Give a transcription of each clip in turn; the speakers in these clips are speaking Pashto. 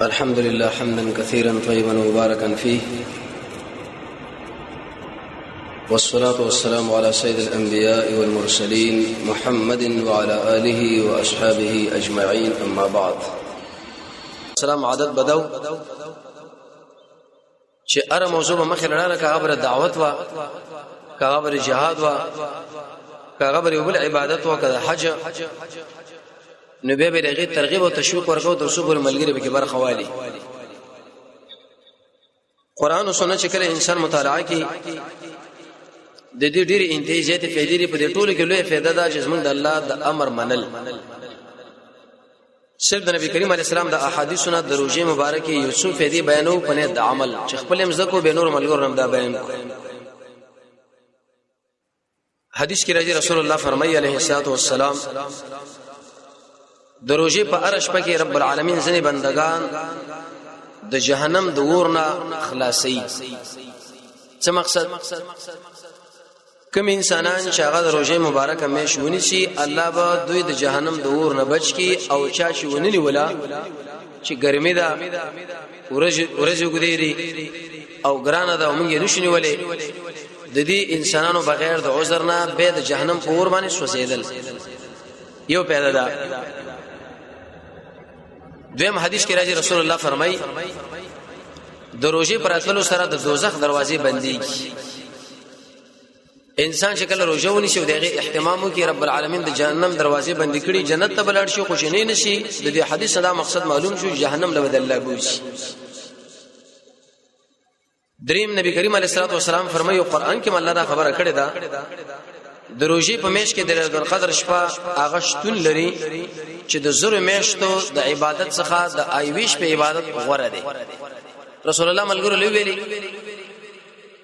الحمد لله حمدا كثيرا طيبا مباركا فيه، والصلاة والسلام على سيد الأنبياء والمرسلين محمد وعلى آله وأصحابه أجمعين. أما بعد، السلام عدد بدو چې اره موضوع مخه لړاله کا خبره دعوت وا کا خبره جهاد وا کا خبره بل عبادت وا کا حج نبی به دغه ترغیب او تشویق ورکو درسو پر ملګری به کې برخه والی. قران او سنت چې کله انسان مطالعه کوي د دې ډېری انتهاجات فائدې په دې ټولو کې لوی فائدہ ده چې زمونږ د الله د امر منل. صرف د نبی کریم علی السلام د احادیثونو د روزه مبارکه یو څو فائدې بیانو په نه د عمل چې خپل مزکو به نور ملګرو هم دا بیان کو. حدیث کې راځي رسول الله فرمایي علیه الصلاۃ والسلام د روزه په ارش پکې رب العالمین ځنې بندگان د جهنم د ورنا خلاصي. څه مقصد؟ کوم انسانان چې هغه د روزه مبارکه مې شونی شي الله به دوی د جهنم د ور نه بچ کی او چا چې ونلی ولا چې ګرمي ده ورځ وګديري او ګرانه ده موږ یې نشونی ولې د دې انسانانو بغیر د عذر نه به د جهنم په ور باندې سوځیدل یو پیدا ده. دویم حدیث کې راځي رسول الله فرمایي د روزه پر اتلو سره د دوزخ دروازې بنديږي. انسان شکل روزه ونی شي دغه اهتمامو کې رب العالمین د جهنم دروازې بند کړي جنت ته بلړ شي خوشنی نشي. د دې حدیث دا مقصد معلوم شو جهنم له بدل الله بوشي. دریم نبی کریم علیه الصلاه والسلام فرمایي قرآن کې الله دا خبره کړې ده د روزي په میش کې د ليلۃ القدر شپه هغه شتون لري چې د زره میشتو د عبادت څخه د ایويش په عبادت غوړه ده. رسول الله ملګرو لوي ویلي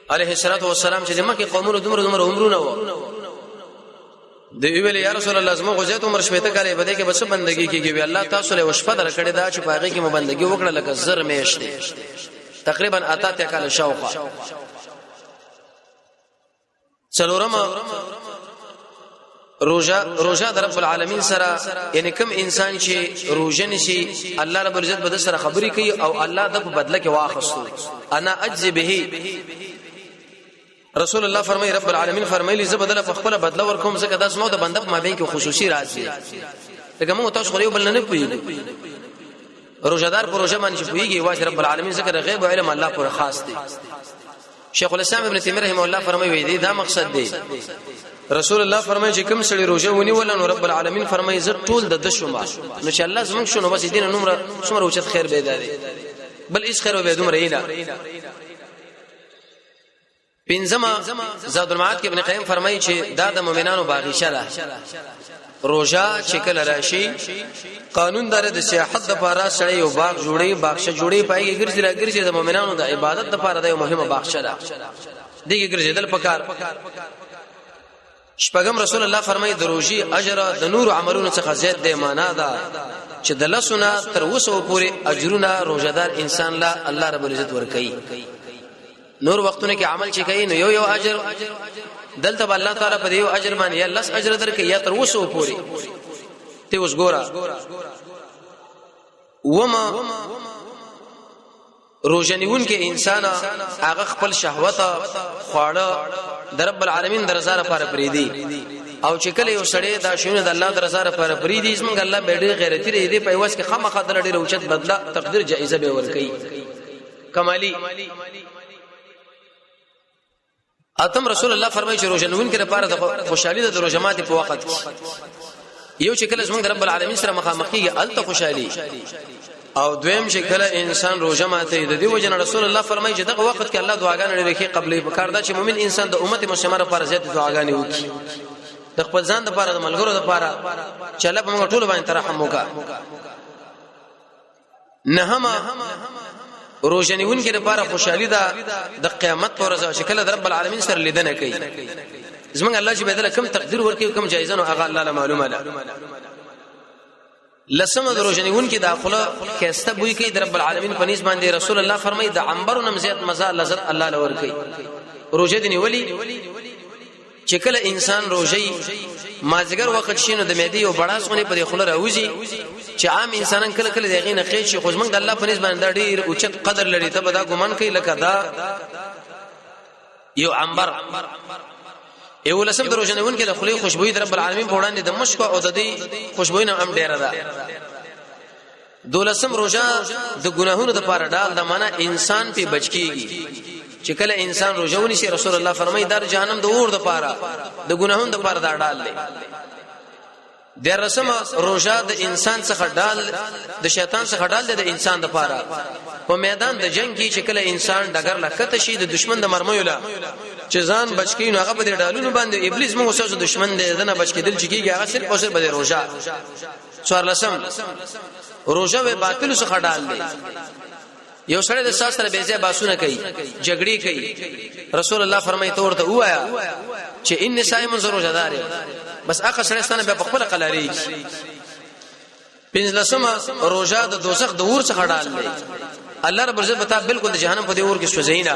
علیه الصلاه والسلام چې مکه قومونو دومره عمرونه و د ویل یا رسول الله زما غوځه عمر شپته کاله بده کې بس بندگی کیږي وی الله تاسو له وشپه درکړی دا چې پاغه کې مبندگی وکړه لکه زر میشته تقریبا اتا ته کاله شاوخه. څلورم روزه د رب العالمین سره یعنی کوم انسان چې روزه نشي الله رب العزت بده سره خبري کوي او الله د په بدله کې واخستو انا اجزي به. رسول الله فرمایي رب العالمین فرمایلی زه بدله په خپل بدله ورکوم ځکه دا زموږ د بنده په مابین کې خصوصي راز دی. لکه موږ تاسو خو یو بل نه پوهیږو روزدار پر روزه باندې پوهیږي واجب رب العالمین ذکر غیب او علم الله پر خاص دی. شیخ الاسلام ابن تیمیه رحمه الله فرمایي دا مقصد دی. رسول الله فرمایي چې کوم سړي روزه ونی ولنو رب العالمین فرمایي زه ټول د دشمه نو چې الله زمونږ شنو بس دین نومره څومره اوچت خیر به دی بل هیڅ خیر به دومره نه. پنځما زاد المعاد کې ابن قیم فرمایي چې دا د مؤمنانو باغیشه ده. روزه چې کله راشي قانون دار د سیاحت لپاره سړی یو باغ جوړي باغشه جوړي پایږي ګرځي د مؤمنانو د عبادت لپاره د یو مهمه باغشه ده دغه ګرځیدل پکار. شپږم رسول الله فرمایي د روزي اجر د نور عملونو څخه زیات دی. معنا ده چې د لسونه تر وسو پورې اجرونه روزدار انسان لا الله رب العزت ورکړي. نور وختونه کې عمل چې کوي نو یو اجر دلته الله تعالی په یو اجر باندې یا لس اجر درکې یا تر وسو پورې. ته اوس ګوره وما روزنیون کې انسان هغه خپل شهوت خواړه د رب العالمین درزار لپاره پریدي او چې کله یو سړی دا شونه د الله درزار لپاره پریدي اسمنګ الله به ډېر غیرتی دی په واسه کې خامخا در ډېر اوچت بدلا تقدیر جایزه به ورکړي کمالی. اتم رسول الله فرمایي چې روزنون کې لپاره د خوشحالي د روزمات په وخت کې یو چې کله زمونږ رب العالمین سره مخامخ کیږي الته خوشحالي او دویم چې کله انسان روزه ماته د دې وجه رسول الله فرمایي چې دغه وخت کې الله دعاګانې لري کې قبلې پکار دا چې مؤمن انسان د امت مسلمه لپاره زیات دعاګانې وکړي د خپل ځان لپاره د ملګرو لپاره چې الله په موږ ټول باندې ترحم وکړي. نهمه روزنیون کې لپاره خوشحالي ده د قیامت پر ورځ چې کله رب العالمین سره لیدنه کوي زمونږ الله چې بدله کم تقدیر ورکړي کم جایزه نو هغه الله معلومه ده. لسمه روزنیون کې داخله کېسته بوې کوي د رب العالمین په نسبت باندې رسول الله فرمایي د عنبر نمزيات مزه لذت الله لور کوي. روزه دی ولی چې کله انسان روزي مازګر وخت شینو د معدې او بڑاس غونې په خله راوځي چې عام انسانان کله کله دغه نه خېچ خو زمنګ د الله په نسبت باندې ډیر اوچت قدر لري ته به دا ګمان کوي لکه دا یو عنبر یو لسم د روزنون کې د خلی خوشبوئی در رب العالمین په وړاندې د مشک او د دې خوشبوئی نه هم ډیره ده دولسم روزه د ګناهونو د پاره ډال د معنا انسان په بچکیږي چې کله انسان روزه ونیسي رسول الله فرمایي در جهنم د اور د پاره د ګناهونو د پاره دا ډال لې د رسم روزه د انسان څخه ډال د شیطان څخه ډال د انسان د پاره په میدان د جنگ کې چې کله انسان ډګر لکته شي د دشمن د مرمیو لا چې ځان بچکی نو هغه په ډالونو باندې ابلیس موږ اوسه دشمن دې دنه بچکی دل چکیږي هغه صرف او صرف د روزه څوارلسم روزه به باطل څخه ډال دی یو سره د ساس سره بیزه باسونه کوي جګړې کوي رسول الله فرمایي ته ورته وایا چې ان صائم روزدار بس هغه سره ستنه به خپل قلاري پنځلسم روزه د دوزخ د اور څخه ډال دی الله رب عزت بتا بالکل د جهنم په دی اور کې سوځینا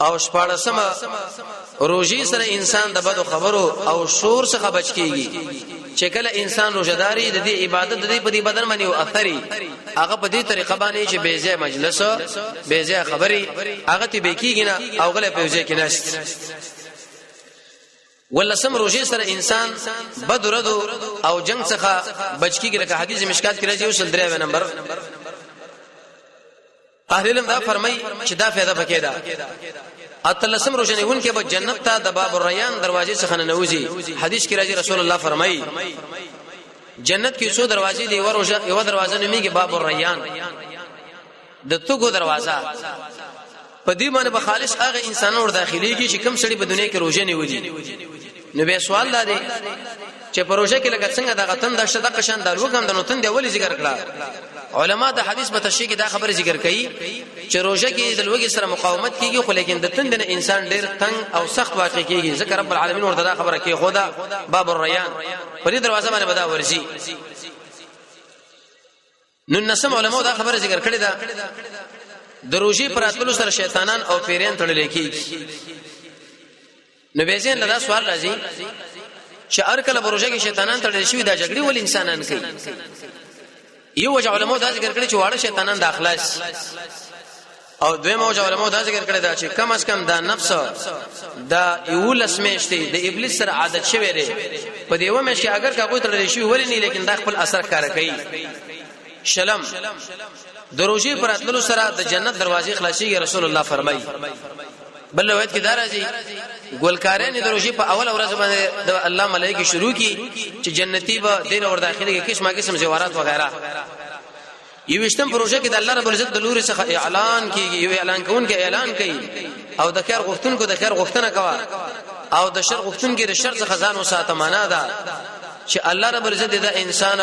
او شپاړسم روزي سره انسان د بدو خبرو او شور څخه بچ کیږي چې کله انسان روزداري د دې عبادت د دې په دې بدن باندې او اثري هغه په دې طریقه باندې چې بیزه مجلس بیزه خبري هغه ته بکیږي نه او غله په وجه کې نشته ولسم روزي سره انسان بدردو او جنگ څخه بچ کیږي لکه حدیث مشکات کې راځي او 3 نمبر اهل علم دا فرمای چې دا فائدہ پکې ده اتلسم روزنیون کې به جنت ته د باب الریان دروازې څخه ننوځي حدیث کې راځي رسول الله فرمایي جنت کې څو دروازې دي یو دروازه نوميږي باب الریان د توګو دروازه په دې باندې به خالص هغه انسانانو ور داخليږي چې کوم سړي په دنیا کې روزه نیولي نو به سوال لري چې پروژه کې لکه څنګه د غتن د شته قشان دالو کوم د نوتن دی ولې ذکر کړه علما د حدیث په تشریح کې دا خبره ذکر کړي چې روزه کې د لوګي سره مقاومت کیږي خو لیکن د تند نه انسان ډیر تنگ او سخت واقع کیږي ذکر رب العالمین ورته دا خبره کوي خدا باب الریان په دې دروازه باندې بدا ورشي نو نسم علماء دا خبره ذکر کړي دا د روزي پر اتلو سره شیطانان او پیرین تړل کیږي نو به ځین لدا سوال راځي چې هر کله روزه کې شیطانان تړل شي دا جګړه ول انسانان کوي یو وجه علماء دا ذکر کړي چې واړه شیطانان د اخلاص او دویمه وجه علماء دا ذکر کړي دا چې کم از کم دا نفس دا یو لسمشتي د ابلیس سره عادت شوی دی په دیو مې چې اگر کا کوئی تړل شي ولې نه لیکن دا خپل اثر کار کوي شلم دروژي پر اتلو سره د جنت دروازې خلاصيږي رسول الله فرمایي بل روایت کې دا راځي ګولکارین دروژي په اول ورځ باندې د الله ملائکه شروع کی چې جنتی به دین اور داخلي کې قسمه قسم زیورات وغیرہ یوشتم پروژه کې د الله رب العزت د لوري څخه اعلان کیږي یو اعلان کوونکی اعلان کوي او د خیر غوښتونکو د خیر غوښتنه کوي او د شر غوښتونکو د شر څخه ځان وساته معنا ده چې الله رب العزت د انسان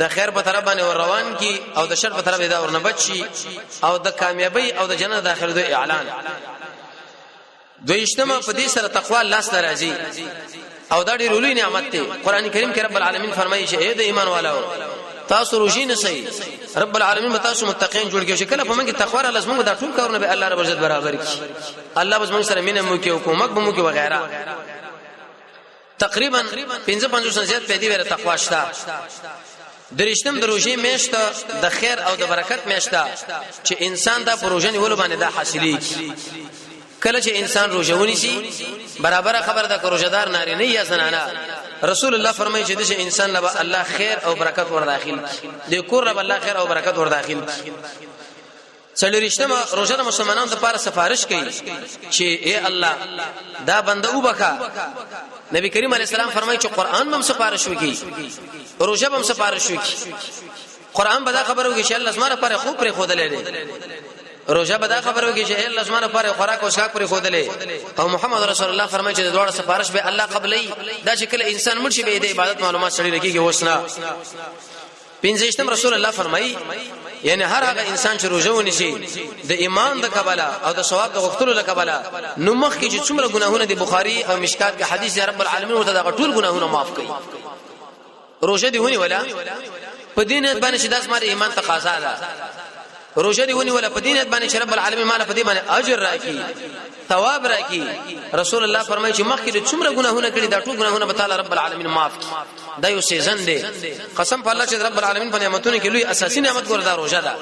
د خیر په طرف باندې ور روان کی او د شر په طرف دا ور نه بچي او د کامیابی او د جنت داخله دوی اعلان دویشتمه په دې سره تقوا الله سره راځي او دا ډېر لوی نعمت دی قران کریم کې رب العالمین فرمایي چې اے د ایمان والو تاسو روزي نه سي رب العالمین تاسو متقین جوړ کې شکل په منګه تقوا الله زموږ د ټول کارونه به الله رب عزت برابر کړي الله بس موږ سره مینه مو کې حکومت به مو کې وغیرہ تقریبا 55 زیات پیدا وره تقوا شته درشتم دروژې میشته د خیر او د برکت میشته چې انسان دا پروژه نیول باندې دا حاصلېږي کله چې انسان روزه ونیسي برابر خبر ده روزدار نارینه یا زنانه رسول الله فرمایي چې د انسان له الله خیر او برکت ور داخل دي کور رب الله خیر او برکت ور داخل څلورشتمه روزه د مسلمانانو لپاره سفارش کوي چې اے الله دا بنده وبخا نبی کریم علیه السلام فرمایي چې قران هم سفارش وکي روزه هم سفارش وکي قران به دا خبرو کې چې الله زما لپاره خوب پر خود لري روزه به دا خبرو کې چې الله زما لپاره خوراک او اسکاک پر خود لري او محمد رسول الله فرمایي چې دوړه سفارش به الله قبلې دا چې کله انسان مرشي به د عبادت معلومات سړي لکه کې وسنا پنځشتم رسول الله فرمایي یعنی هر هغه انسان چې روزه ونیسي د ایمان د قباله او د ثواب د غفتلو د قباله نو مخ کې چې څومره ګناهونه د بخاری او مشکات کې حدیث رب العالمین ورته د ټول ګناهونه معاف کړي روزه دی ونی ولا په دین باندې چې داس ماره ایمان تقاضا ده روزه دی ونی ولا په دینت باندې رب العالمین مال په دې باندې اجر راکړي ثواب راکړي رسول الله فرمایي چې مخکې څومره ګناهونه کړي دا ټول ګناهونه به تعالی رب العالمین معاف کړي دا یو سیزن دی قسم په الله چې رب العالمین په نعمتونو کې لوی اساسي نعمت ګوردا روزه ده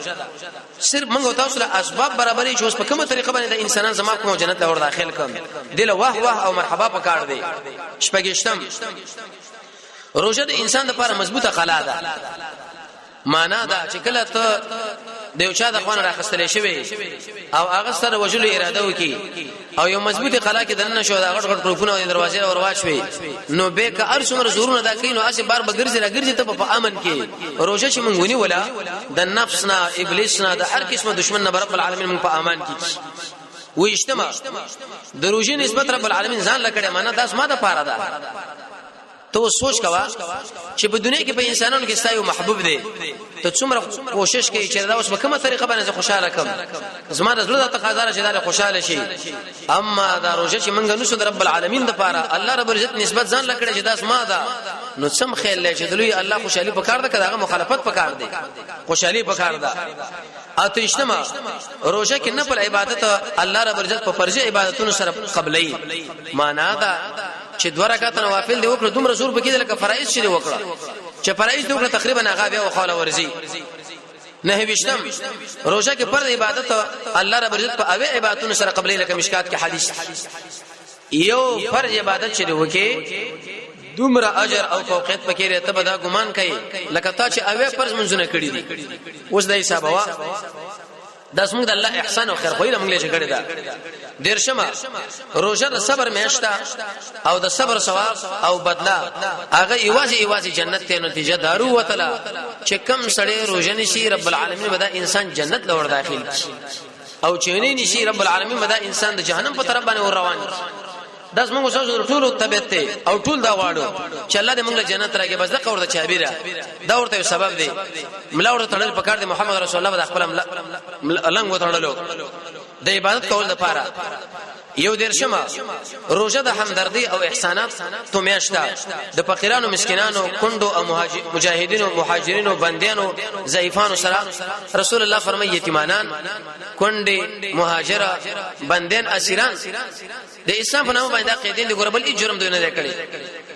صرف موږ تاسو له اسباب برابرې چې اوس په کومه طریقه باندې د انسانان زما کوم جنت له ور داخل کوم دله واه واه او مرحبا پکار دی شپږشتم روزه د انسان لپاره مضبوطه قلا ده معنا دا چې کله ته د یو چا د خوان راخستلې شوی او هغه سره وجل اراده وکي او یو مضبوطه قلا کې دنه شو دا غټ غټ کړپونه او دروازې اور واچوي نو به که ار څومره زورونه دا کینو اسی بار بغرزي راګرځي ته په امن کې روزه چې مونږ ونی ولا د نفس نه ابلیس نه د هر قسمه دشمن نه رب العالمین مونږ په امان کې و اجتماع د روزه نسبت رب العالمین ځان لکړه معنا داس ماده پاره ده تو سوچ کوا چې په دنیا کې په انسانانو کې ستایو محبوب دی ته څومره کوشش کوي چې دا اوس په کومه طریقه باندې خوشاله کم زما د زړه تقاضا چې دا خوشاله شي اما دا روزه چې منګ نو رب العالمین د پاره الله رب العزت نسبت ځان لکړي چې داس ما ده نو سم خیال لې چې دلوي الله خوشالي پکار ده کداغه مخالفت پکار دی خوشالي پکار ده اته اجتماع روزه کې نه پر عبادت الله رب العزت په فرض عبادتونو سره قبلې معنا ده چې دوه رکعات نوافل دی وکړه دومره زور بکې لکه فرایض شې وکړه چې فرایض دی وکړه تقریبا هغه بیا وخاله ورزي نه وشتم روزه کې پر عبادت الله رب عزت په اوی عبادتونو سره قبلې لکه مشکات کې حدیث یو فرض عبادت چې وکې دومره اجر او فوقیت پکې رته به دا ګمان کوي لکه تا چې اوی فرض منځونه کړی دي اوس د حساب وا د اسمو د الله احسان او خیر خو یې موږ له کړی دا درشمه روزه د صبر میاشتا او د صبر ثواب او بدلا هغه ایوازي جنت ته نتیجه دارو وتلا چې کم سړی روزه نشي رب العالمین بدا انسان جنت لور داخل او چېنی نشي رب العالمین بدا انسان د جهنم په طرف باندې ور روان داس موږ سوچو ټول طبيعت ته او ټول دا واړو چې الله دې موږ له جنت راګي بس دا قور د چابیره دا ورته سبب دی ملاور تړل پکار دی محمد رسول الله د خپل لنګ وتړلو د عبادت کول لپاره یو درشمه روزه د همدردی او احسانات تو میاشتا د فقیرانو مسکینانو کندو او مجاهدینو مهاجرینو بندیانو ضعیفانو سره رسول الله فرمایي یتیمانان کندې مهاجره بندین اسیران د اسلام په نامه باندې قیدین د ګوربل ای جرم دوی نه کړی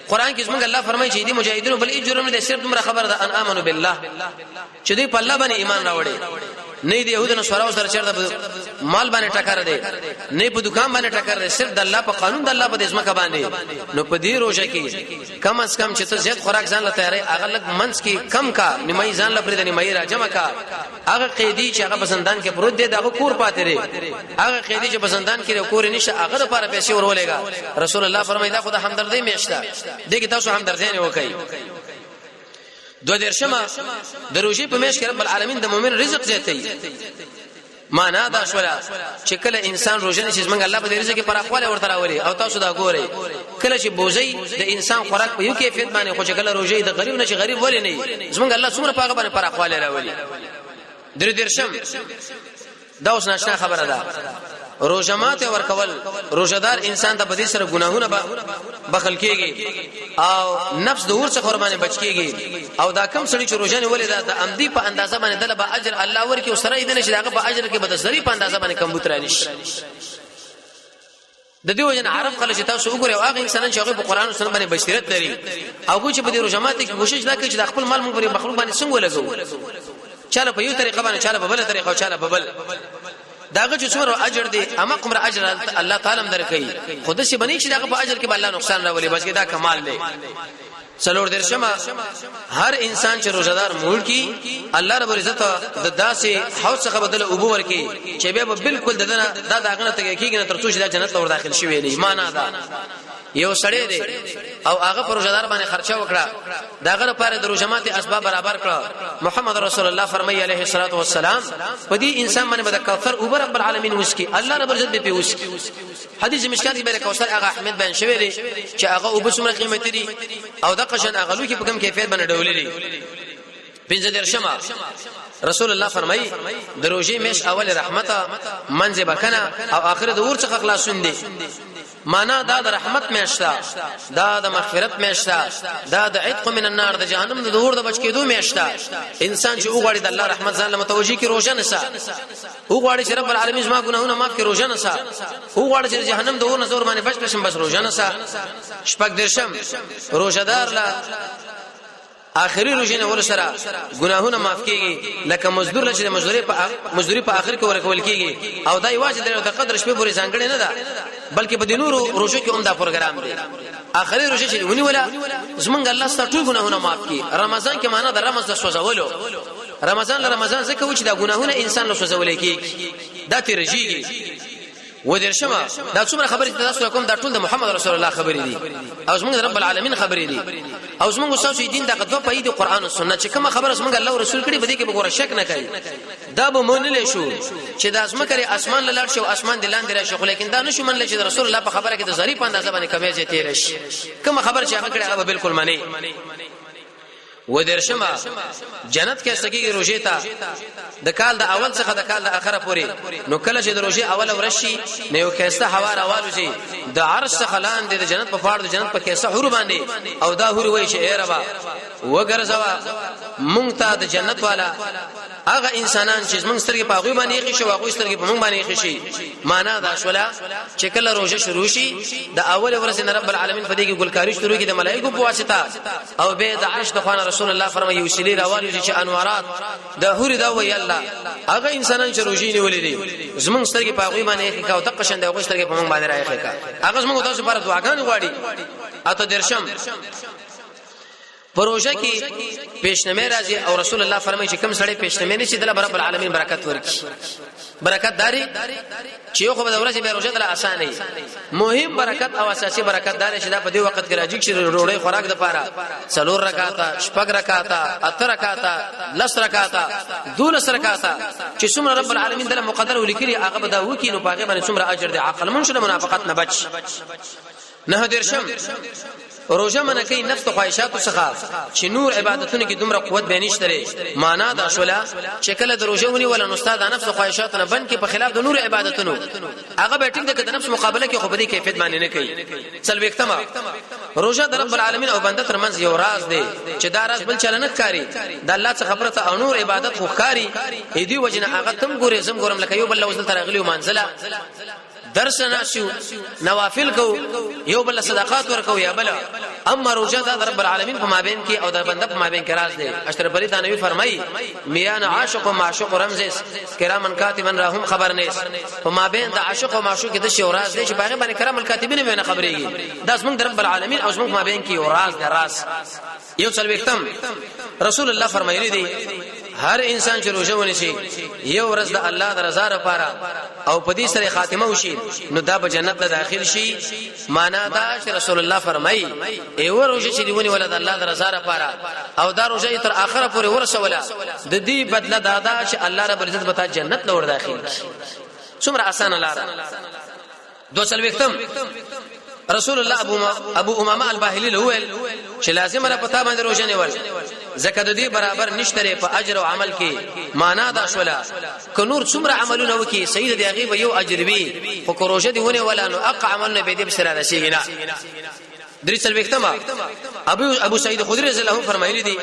قران کې څنګه الله فرمایي چې دې مجاهدینو بل ای جرم نه صرف تمره خبر ده ان امنو بالله چې دې په الله باندې ایمان راوړي نه دې يهودانو سره سره چرته مال باندې ټکر دی نه په دکان باندې ټکر دی صرف د الله په قانون د الله په ځمکه باندې نو په دې روزه کې کم از کم چې ته زیات خوراک ځان لته تیارې هغه لګ منس کې کم کا نیمای ځان لپاره د نیمای را جمع کا هغه قیدی چې هغه بسندان کې پروت دی دغه کور پاتې لري هغه قیدی چې بسندان کې کور نشه هغه لپاره پیسې ورولېګا رسول الله فرمایي دا خدای همدردی میشته دغه تاسو همدردی نه وکړي دو درشمه د روزي په میش کې رب العالمین د مؤمن رزق زیاتوي معنا دا شولا چې کله انسان روزه نشي څنګه الله په دې رزق کې پراخواله ورته راولي او تاسو دا ګورئ کله چې بوزي د انسان خوراک په یو کیفیت باندې خو چې کله روزه د غریب نشي غریب ولې نه څنګه الله څومره پاګه باندې پراخواله راولي درشم دا اوس ناشنا خبره ده روزمات ورکول روزدار انسان ته بدی سره ګناهونه بخل کیږي او نفس د ورڅ قربانه بچ کیږي او دا کم سړي چې روزانه ولې دا د امدی په اندازه باندې دله به اجر الله ورکي او سره دې نشي داغه په اجر کې بدسری په اندازه باندې کمبوتر نشي د دې وجه عرب خلک تاسو وګورئ او هغه انسانان چې هغه په قران او سنت باندې بشریت لري او چې په دې روزمات کې کوشش دا کوي چې د خپل مال مغفر مخلوق باندې څنګه لګو چاله په یو طریقه باندې چاله په بل طریقه او چاله په بل داغه چې څومره اجر دی اما کوم اجر الله تعالی درکې خود شي بنی چې داغه په اجر کې بل الله نقصان راولي بس کې دا کمال دی څلور درشمه هر انسان چې روزدار مول کی الله رب عزت د داسې حوض څخه بدله ابو ورکی چې به بالکل دغه ته کېږي نه تر څو چې د جنت ور داخل شي ویلي معنا دا یو سړی دی او هغه پر روزدار باندې خرچه وکړه داغه لپاره د روزمات اسباب برابر کړه محمد رسول الله فرمایي عليه الصلاه والسلام په دې انسان باندې بد کوثر او رب العالمین وسکی الله رب عزت به وسکی حدیث مشکات کې به کوثر هغه احمد بن شوی دی چې هغه او بسمره قیمتي دي او د قشن هغه لوکي په کوم کیفیت باندې ډولې دي پنځه درشمه رسول الله فرمایي د روزي میش اول رحمت منځ بکنه او اخر د اور څخه خلاصون دي معنا دا د رحمت میشتا دا د مغفرت میشتا دا د عتق من النار د جهنم د اور د بچ کېدو میشتا انسان چې وګړي د الله رحمت ځان له متوجي کې روزه نسا وګړي چې رب العالمین زما ګناهونه معاف کړي روزه نسا وګړي چې جهنم د اور نزور باندې بچ پښم بس روزه نسا شپږ درشم روزدار لا اخري روزنه ور سره ګناهونه معاف کیږي لکه مزدور لچې مزدوري په اخر کې ورکول کیږي او دای واجب د قدر شپه پورې ځانګړې نه ده بلکې په دینورو روزو کې هم دا پروګرام دی اخري روزه چې ونی ولا زمونږ الله ستاسو ټول ګناهونه معاف کړي رمضان کې معنا د رمضان سوځولو رمضان ځکه و چې دا ګناهونه انسان له سوځول کیږي دا ترجیږي ودرشمه دا څومره خبرې تاسو کوم دا ټول د محمد رسول الله خبرې دي او زمونږ رب العالمین خبرې دي او زمونږ استاد دین دا قدوه په دې قران او سنت چې کومه خبره زمونږ الله او رسول کړي بده کې به ګوره شک نه کوي دا به مونږ نه شو چې دا اسمکري اسمان لاله شو اسمان دلان دی شو لیکن دا نشو منل چې رسول الله په خبره کې د ظریف اندازه باندې کمی زیاتې راشي کومه خبره چې هغه کړي هغه بالکل معنی ودرشمه جنت کې سګي روزه تا د کال د اول څخه د کال د اخره پورې نو کله چې د روزه اول ورشي نو یو کیسه هوا راوالو شي د عرش څخه لاندې د جنت په فار د جنت په کیسه حور باندې او دا حور وای شي اے ربا وګرځوا مونږ ته د جنت والا هغه انسانان چې موږ سترګې په هغه باندې یې شي واغوي سترګې په موږ باندې یې شي معنا دا شولا چې کله روزه شروع شي د اول ورځې رب العالمین په دې کې ګلکاری شروع کی د ملائکه په واسطه او به د عرش د خوانه رسول الله فرمایي وسیلی راوالي چې انوارات د حور دا وی الله هغه انسانان چې روزي نیولې دي زموږ سترګې په هغه باندې یې کا او تقشند هغه سترګې په موږ باندې راځي کا هغه زموږ تاسو لپاره دعاګانې غواړي اته درشم پروژه کې پیشنمه راځي او رسول الله فرمایي چې کوم سړی پیشنمه نشي د رب العالمین برکت ورکړي برکت داري چې یو خو به ورځي به روزه دل اسانه مهم برکت او اساسي برکت داري چې دا په دې وخت کې راځي چې روړې خوراک د پاره څلور رکعاته شپږ رکعاته اته رکعاته لس رکعاته دولس رکعاته چې څومره رب العالمین دله مقدر ولیکلي هغه به دا وکي نو پاګه باندې څومره اجر دی عقل منشره منافقت نه بچ نه درشم روزه منکې نفس خواهشات څخه چې نور عبادتونه کې دومره قوت به نشته معنا دا شولا چې کله د روزه ونی ولا استاد نفس خواهشات نه بن کې په خلاف د نور عبادتونو هغه به ټینګ د نفس مقابله کې خو به دې کیفیت باندې نه کوي څلويختما روزه د رب العالمین او بنده ترمنځ یو راز دی چې دا راز بل چلنه کوي د الله څخه خبره او نور عبادت خو کوي دې وجنه هغه تم ګورې زم ګورم لکه یو بل وزل ترغلی منزله درس ناشو نوافل کو یو بل صدقات ورکو یا بل اما روزه د رب العالمین په مابین کې او د بنده په مابین کې راز دی اشرف علی تنوی فرمایي میان عاشق و معشوق رمز کرامن کاتبن راهم خبر نیس په مابین د عاشق او معشوق د شی راز دی چې باغ باندې کرام الکاتبین مې نه خبرېږي دا زموږ د رب العالمین او زموږ مابین کې یو راز دی راز یو څلوختم رسول الله فرمایلی دی هر انسان چې روزه ونیسي یو ورځ د الله د رضا لپاره او په دې سره خاتمه وشي نو دا به جنت ته داخل شي معنا دا چې رسول الله فرمایي ایو روزه چې دیونی ولادت الله د رضا لپاره او دا روزه تر اخره پورې ورسوله د دې بدله دادا چې الله رب عزت به جنت لور داخل شي څومره اسانه لار دوسل وختم رسول الله ابو امامه الباهلي له چې لازم را پتا باندې روزه نیول زکه د دې برابر نشته په اجر او عمل کې معنا دا شولا ک نور څومره عملونه وکي سید دی غیب یو اجر وی خو روزه دی ونه ولا نو اق عملونه به دې بشرا راشي نه درې څلوختما ابو سعید خدری رضی الله فرمایلی دي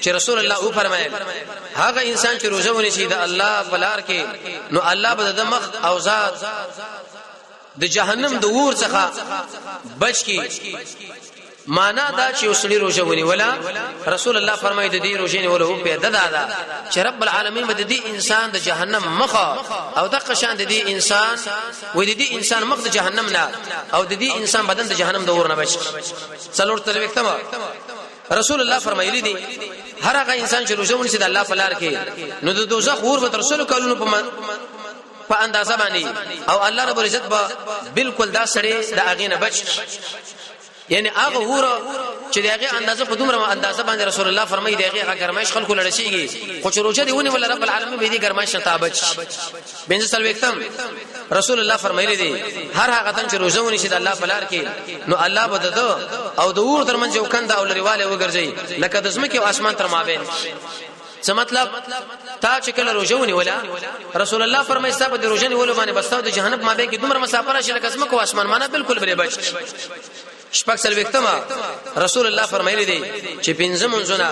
چې رسول الله او فرمایل هغه انسان چې روزه ونیسي د الله بلار کې نو الله به د مخ او ذات د جهنم د ور څخه بچ کی معنا دا چې وسړي روزه ونی ولا رسول الله فرمایي د دې روزه نه ولا په ددا چې رب العالمین به د دې انسان د جهنم مخه او د قشان د دې انسان و د دې انسان مخ د جهنم نه او د دې انسان بدن د جهنم د ور نه بچ څلور تلوختما رسول الله فرمایلی دي هر هغه انسان چې روزه ونی سي د الله په لار کې نو د دوزخ ور به رسول کولونو په اندازه باندې او الله رب عزت با بالکل دا سړی د اغه نه بچ یعنی هغه وره چې دغه اندازه په دومره اندازه باندې رسول الله فرمایي دغه ګرمایش خلکو لړشيږي خو چې روزه دی ونی ول رب العالمین به دې ګرمایش نه تابچ بنځ سلوختم رسول الله فرمایلی دي هر هغه تن چې روزه ونی شي د الله بلار کې نو الله بدته او د ور ترمنځ یو کنده او لريواله وګرځي لکه د زمکه او اسمان تر مابین څه مطلب تا چې کله روزه ونیولا رسول الله فرمایي صاحب د روزه نیولو باندې بستاو د جهنم مابین کې دومره مسافر شي لکه اسمه کو اسمان معنا بالکل بری بچ شپږ سل وختما رسول الله فرمایلی دی چې پنځه منځونه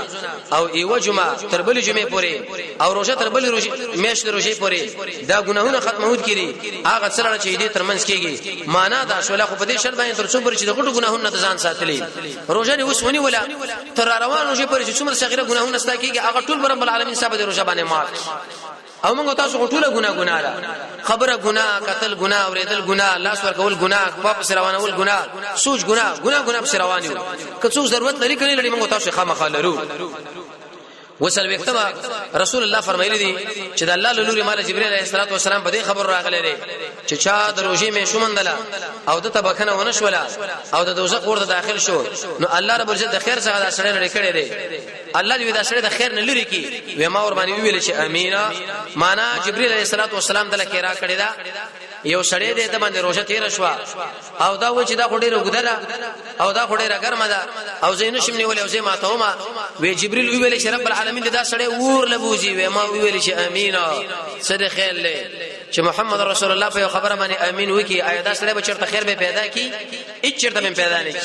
او ایو جمعه تر بلې جمعه پورې او روزه تر بلې روزه میاشت روزه پورې دا ګناهونه ختمول کړي هغه سره چې دې ترمنځ کېږي معنا دا شوله خو په دې شرط باندې تر څو پر چې د غټو ګناهونو ځان ساتلې روزه دې اوس ونی ولا تر روان روزه پورې چې څومره صغیره ګناهونه ستا کېږي هغه ټول رب العالمین صاحب دې روزه باندې معاف او موږ تاسو ټول ګناه را خبره ګناه قتل ګناه اوریدل ګناه لاس ورکول ګناه واپس روانول ګناه سوچ ګناه په روانیو که څوک ضرورت لري کړي لري موږ تاسو خامخا لرو وسل وختما رسول الله فرمایلی دي چې د الله لوري مال جبرئیل علیه السلام په دې خبر راغلی دی چې چا د روزي مې شومندله او د تبخنه ونشولا او د دوزخ ورته داخل شو نو الله رب العزت د خیر څخه دا سړی لري کړي دی الله دې دا سړی د خیر نه لري کی وې ما ور باندې ویل چې امینا معنا جبرئیل علیه السلام دله کې را کړی دا یو سړی دې د باندې روزه تیر شو او دا و چې دا خډيره ګدره او دا خډيره ګرمه ده او زین شم نیولې او زې ماته ما وی جبريل ویل چې رب العالمین دا سړی ور لبوزي وی ما ویل چې امینا سره خیر له چې محمد رسول الله په خبره باندې امین وکي آیا دا سړی به چرته خیر به پیدا کی هیڅ چرته به پیدا نه کی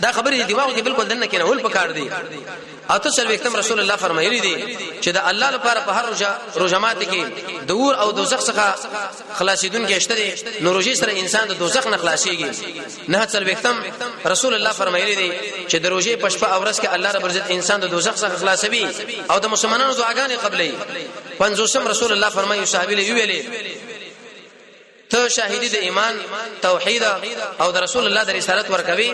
دا خبره دی دماغ کې بالکل دنه کې نه ول پکار دی اته سلوختم رسول الله فرمایلی دی چې د الله لپاره په هر روزه ماته کې د اور او دوزخ څخه خلاصیدون کې اشتري نو روزي سره انسان د دوزخ نه خلاصيږي نه سلوختم رسول الله فرمایلی دی چې د روزي پښپا او ورځ کې الله رب عزت انسان د دوزخ څخه خلاصوي او د مسلمانانو دعاګانې قبلې 50 رسول الله فرمایي صحابي له ویلي ته شاهدی د ایمان توحید او د رسول الله د رسالت ورکوي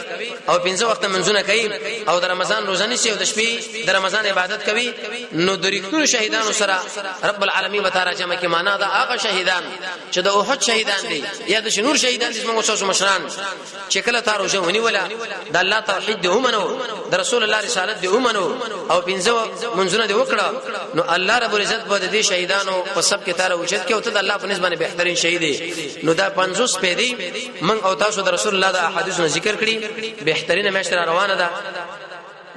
او 15 وخت منځونه کوي او د رمضان روزه نشي او د شپې د رمضان عبادت کوي نو د ریښتونو شهیدانو سره رب العالمین وتعالى جمع کې معنا دا هغه شهیدان چې د احد شهیدان دي یا د شنور شهیدان دي موږ تاسو مشران چې کله تا روزه ونی ولا د الله توحید دی ومنو د رسول الله رسالت دی ومنو او 15 منځونه دی وکړه نو الله رب العزت به د دې شهیدانو په سب کې تعالی وجد کې او ته د الله په نسبت بهترین شهید دی نو دا 50 پیدي من او تاسو د رسول الله د احادیثو ذکر کړی بهترینه مشر روانه ده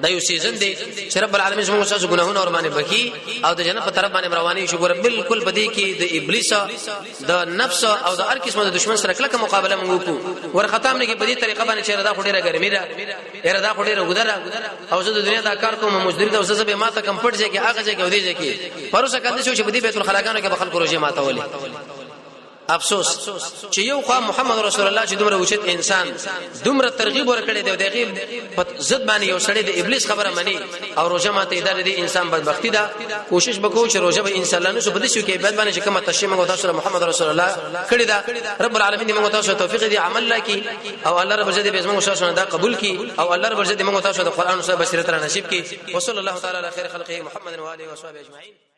دا یو سیزن دی چې رب العالمین زموږ تاسو ګناهونه اور باندې بکی او د جنت په طرف باندې رواني شو ګور بالکل بدی کې د ابلیس د نفس او د هر قسمه د دشمن سره کله مقابله موږ کو ور ختم نه کې بدی طریقه باندې چې ردا خډيره ګرمي را ردا خډيره ګدره او زه د دنیا دا کار کوم مزدوری د وسه به ماته کم پټ ځای کې هغه ځای کې ودی ځای کې پروسه کړی شو چې بدی بیت الخلاقانو کې بخل پروژه ماته ولي افسوس چې یو خوا محمد رسول الله چې دومره اوچت انسان دومره ترغیب ورکړي دی دغه په ضد باندې یو سړی د ابلیس خبره مني او روزه ماته اداره دي انسان بدبختی ده کوشش وکړو چې روزه به انسان له نسو بدشي کې بعد باندې چې کومه تشریح موږ تاسو محمد رسول الله کړی دا رب العالمین دې موږ تاسو توفیق دي عمل لکې او الله رب عزت دې موږ تاسو دا قبول کړي او الله رب عزت دې موږ تاسو د قران او بصیرت را نصیب کړي وصلی الله تعالی علی خیر خلقه محمد و علیه و صحبه اجمعین.